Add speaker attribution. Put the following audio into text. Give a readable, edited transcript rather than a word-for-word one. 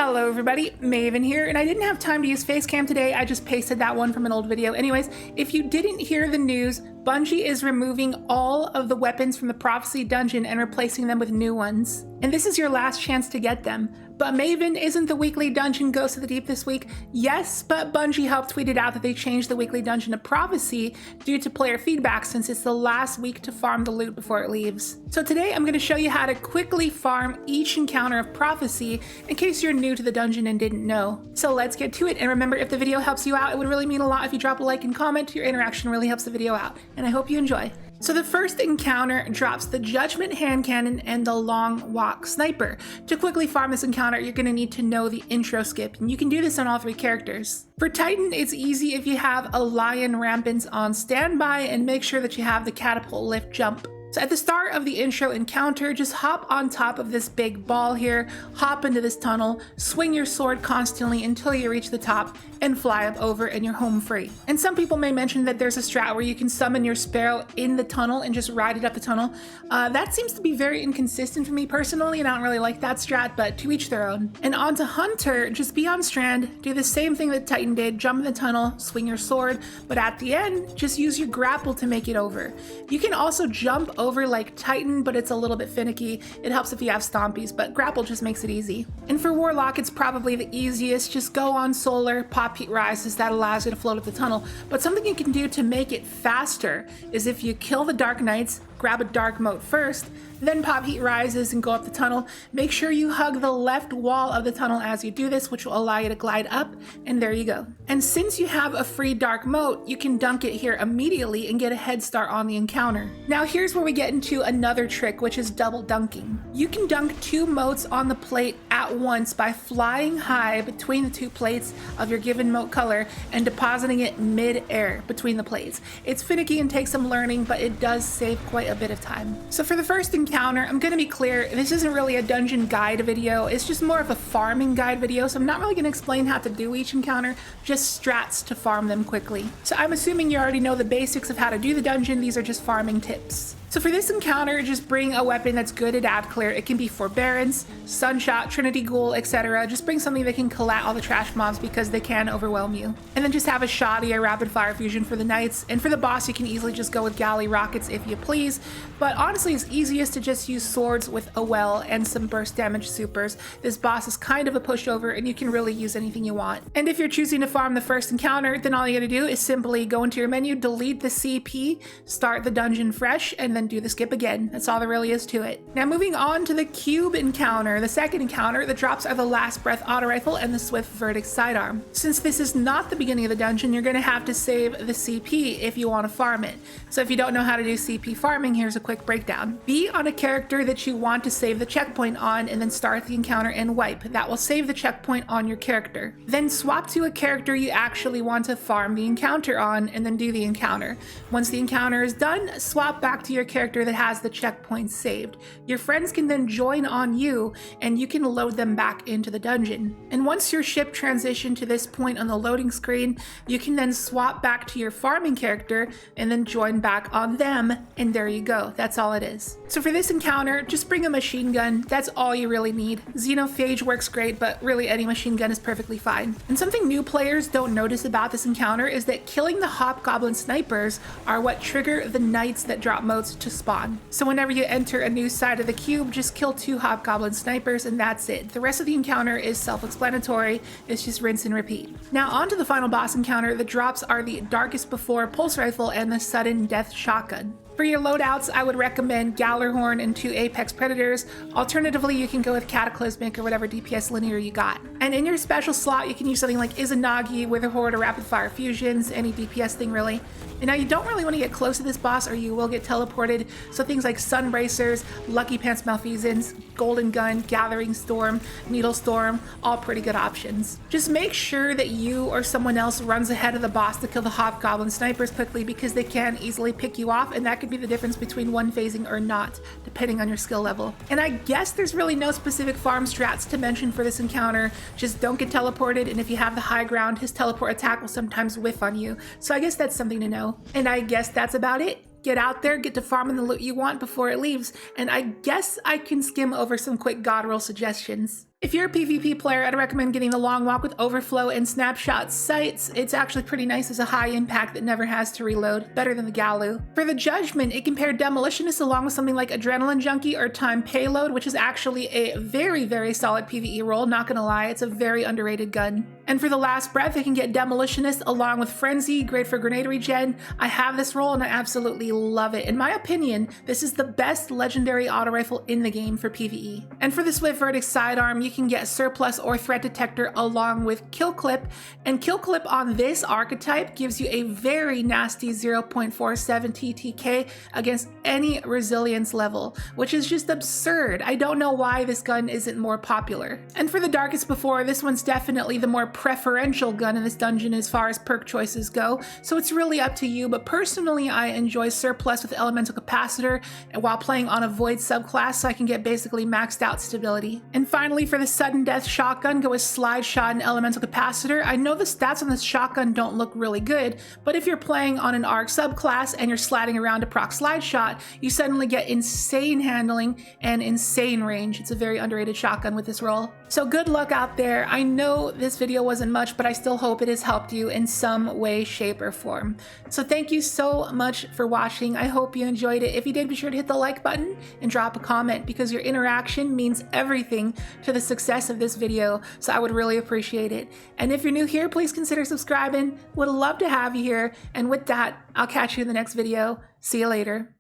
Speaker 1: Hello everybody, Maven here, and I didn't have time to use Facecam today, I just pasted that one from an old video. Anyways, if you didn't hear the news, Bungie is removing all of the weapons from the Prophecy dungeon and replacing them with new ones. And this is your last chance to get them. But Maven, isn't the weekly dungeon Ghost of the Deep this week? Yes, but Bungie helped tweet it out that they changed the weekly dungeon to Prophecy due to player feedback since it's the last week to farm the loot before it leaves. So today I'm going to show you how to quickly farm each encounter of Prophecy in case you're new to the dungeon and didn't know. So let's get to it, and remember, if the video helps you out, it would really mean a lot if you drop a like and comment. Your interaction really helps the video out, and I hope you enjoy. So the first encounter drops the Judgment Hand Cannon and the Long Walk Sniper. To quickly farm this encounter, you're going to need to know the intro skip, and you can do this on all three characters. For Titan, it's easy if you have a Lion Rampant on standby and make sure that you have the Catapult Lift Jump. So at the start of the intro encounter, just hop on top of this big ball here, hop into this tunnel, swing your sword constantly until you reach the top, and fly up over and you're home free. And some people may mention that there's a strat where you can summon your Sparrow in the tunnel and just ride it up the tunnel. That seems to be very inconsistent for me personally, and I don't really like that strat, but to each their own. And on to Hunter, just be on strand, do the same thing that Titan did, jump in the tunnel, swing your sword, but at the end, just use your grapple to make it over. You can also jump over like Titan, but it's a little bit finicky. It helps if you have stompies, but grapple just makes it easy. And for Warlock, it's probably the easiest. Just go on Solar, pop Heat Rises, that allows you to float up the tunnel. But something you can do to make it faster is if you kill the Dark Knights, grab a Dark Mote first, then pop Heat Rises and go up the tunnel. Make sure you hug the left wall of the tunnel as you do this, which will allow you to glide up, and there you go. And since you have a free Dark Mote, you can dunk it here immediately and get a head start on the encounter. Now here's where we get into another trick, which is double dunking. You can dunk two motes on the plate at once by flying high between the two plates of your given mote color and depositing it mid-air between the plates. It's finicky and takes some learning, but it does save quite a bit of time. So for the first encounter, I'm going to be clear, this isn't really a dungeon guide video, it's just more of a farming guide video, so I'm not really going to explain how to do each encounter, just strats to farm them quickly. So I'm assuming you already know the basics of how to do the dungeon, these are just farming tips. So for this encounter, just bring a weapon that's good at ad clear. It can be Forbearance, Sunshot, Trinity Ghoul, etc. Just bring something that can collat all the trash mobs because they can overwhelm you. And then just have a shoddy or rapid fire fusion for the knights. And for the boss, you can easily just go with galley rockets if you please. But honestly, it's easiest to just use swords with a well and some burst damage supers. This boss is kind of a pushover and you can really use anything you want. And if you're choosing to farm the first encounter, then all you gotta do is simply go into your menu, delete the CP, start the dungeon fresh, and then do the skip again. That's all there really is to it. Now moving on to the cube encounter. The second encounter, the drops are the Last Breath auto rifle and the Swift Verdict Sidearm. Since this is not the beginning of the dungeon, you're gonna have to save the CP if you want to farm it. So if you don't know how to do CP farming, here's a quick breakdown. Be on a character that you want to save the checkpoint on and then start the encounter and wipe. That will save the checkpoint on your character. Then swap to a character you actually want to farm the encounter on and then do the encounter. Once the encounter is done, swap back to your character that has the checkpoint saved. Your friends can then join on you and you can load them back into the dungeon. And once your ship transitioned to this point on the loading screen, you can then swap back to your farming character and then join back on them, and there you go. That's all it is. So for this encounter, just bring a machine gun. That's all you really need. Xenophage works great, but really any machine gun is perfectly fine. And something new players don't notice about this encounter is that killing the Hobgoblin snipers are what trigger the knights that drop motes to spawn. So whenever you enter a new side of the cube, just kill two Hobgoblin snipers and that's it. The rest of the encounter is self-explanatory. It's just rinse and repeat. Now on to the final boss encounter. The drops are the Darkest Before pulse rifle and the Sudden Death shotgun. For your loadouts, I would recommend Gallarhorn and 2 Apex Predators. Alternatively, you can go with Cataclysmic or whatever DPS linear you got. And in your special slot, you can use something like Izanagi, Witherhoard, or Rapid Fire Fusions, any DPS thing really. And now you don't really want to get close to this boss or you will get teleported, so things like Sunbracers, Lucky Pants Malfeasance, Golden Gun, Gathering Storm, Needle Storm, all pretty good options. Just make sure that you or someone else runs ahead of the boss to kill the Hobgoblin snipers quickly because they can easily pick you off, and that could be the difference between one phasing or not, depending on your skill level. And I guess there's really no specific farm strats to mention for this encounter, just don't get teleported, and if you have the high ground, his teleport attack will sometimes whiff on you, so I guess that's something to know. And I guess that's about it. Get out there, get to farming the loot you want before it leaves, and I guess I can skim over some quick god roll suggestions. If you're a PvP player, I'd recommend getting the Long Walk with Overflow and Snapshot sights. It's actually pretty nice as a high impact that never has to reload, better than the Galu. For the Judgment, it can pair Demolitionist along with something like Adrenaline Junkie or Time Payload, which is actually a very, very solid PvE role, not gonna lie, it's a very underrated gun. And for the Last Breath, it can get Demolitionist along with Frenzy, great for grenade regen. I have this role and I absolutely love it. In my opinion, this is the best legendary auto rifle in the game for PvE. And for the Swift Verdict Sidearm, you can get Surplus or Threat Detector along with Kill Clip, and Kill Clip on this archetype gives you a very nasty 0.47 TTK against any resilience level, which is just absurd. I don't know why this gun isn't more popular. And for the Darkest Before, this one's definitely the more preferential gun in this dungeon as far as perk choices go, so it's really up to you, but personally I enjoy Surplus with Elemental Capacitor while playing on a Void subclass so I can get basically maxed out stability. And finally, for the Sudden Death Shotgun, go with Slide Shot and Elemental Capacitor. I know the stats on this shotgun don't look really good, but if you're playing on an ARC subclass and you're sliding around to proc Slide Shot, you suddenly get insane handling and insane range. It's a very underrated shotgun with this role. So good luck out there. I know this video wasn't much, but I still hope it has helped you in some way, shape, or form. So thank you so much for watching. I hope you enjoyed it. If you did, be sure to hit the like button and drop a comment because your interaction means everything to the success of this video, so I would really appreciate it. And if you're new here, please consider subscribing. Would love to have you here. And with that, I'll catch you in the next video. See you later.